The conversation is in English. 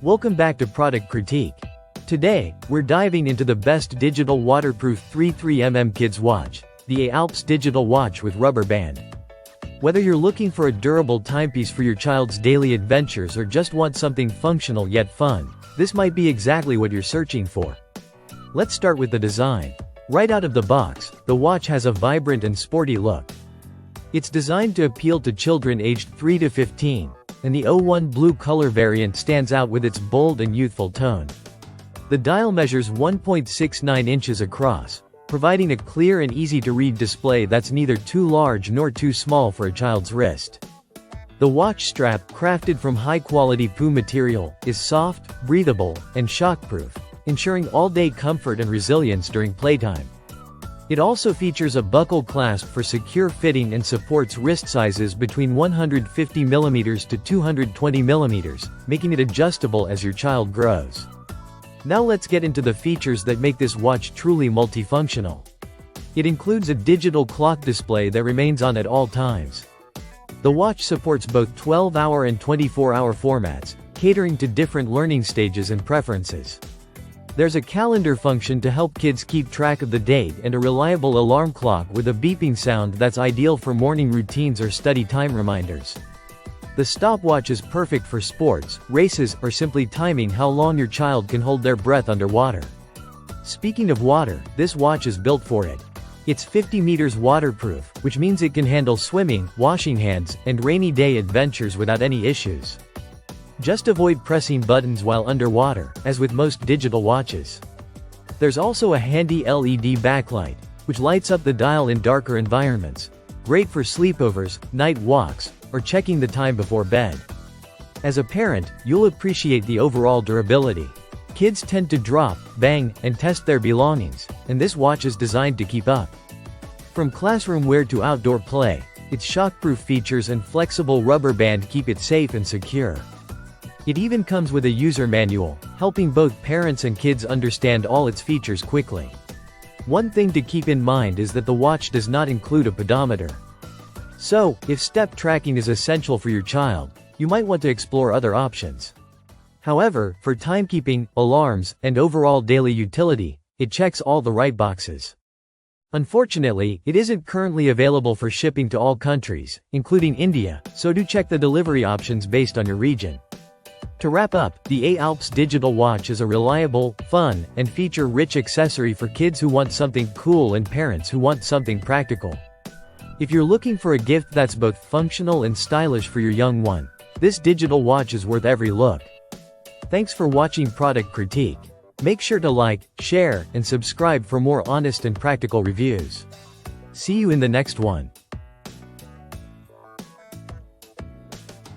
Welcome back to Product Critique. Today, we're diving into the best digital waterproof 33mm kids watch, the ALPS digital watch with rubber band. Whether you're looking for a durable timepiece for your child's daily adventures or just want something functional yet fun, this might be exactly what you're searching for. Let's start with the design. Right out of the box, the watch has a vibrant and sporty look. It's designed to appeal to children aged 3 to 15, and the 01 blue color variant stands out with its bold and youthful tone. The dial measures 1.69 inches across, providing a clear and easy-to-read display that's neither too large nor too small for a child's wrist. The watch strap, crafted from high-quality PU material, is soft, breathable, and shockproof, ensuring all-day comfort and resilience during playtime. It also features a buckle clasp for secure fitting and supports wrist sizes between 150mm to 220mm, making it adjustable as your child grows. Now let's get into the features that make this watch truly multifunctional. It includes a digital clock display that remains on at all times. The watch supports both 12-hour and 24-hour formats, catering to different learning stages and preferences. There's a calendar function to help kids keep track of the date and a reliable alarm clock with a beeping sound that's ideal for morning routines or study time reminders. The stopwatch is perfect for sports, races, or simply timing how long your child can hold their breath underwater. Speaking of water, this watch is built for it. It's 50 meters waterproof, which means it can handle swimming, washing hands, and rainy day adventures without any issues. Just avoid pressing buttons while underwater, as with most digital watches. There's also a handy LED backlight, which lights up the dial in darker environments. Great for sleepovers, night walks, or checking the time before bed. As a parent, you'll appreciate the overall durability. Kids tend to drop, bang, and test their belongings, and this watch is designed to keep up. From classroom wear to outdoor play, its shockproof features and flexible rubber band keep it safe and secure. It even comes with a user manual, helping both parents and kids understand all its features quickly. One thing to keep in mind is that the watch does not include a pedometer. So, if step tracking is essential for your child, you might want to explore other options. However, for timekeeping, alarms, and overall daily utility, it checks all the right boxes. Unfortunately, it isn't currently available for shipping to all countries, including India, so do check the delivery options based on your region. To wrap up, the ALPS digital watch is a reliable, fun, and feature-rich accessory for kids who want something cool and parents who want something practical. If you're looking for a gift that's both functional and stylish for your young one, this digital watch is worth every look. Thanks for watching Product Critique. Make sure to like, share, and subscribe for more honest and practical reviews. See you in the next one.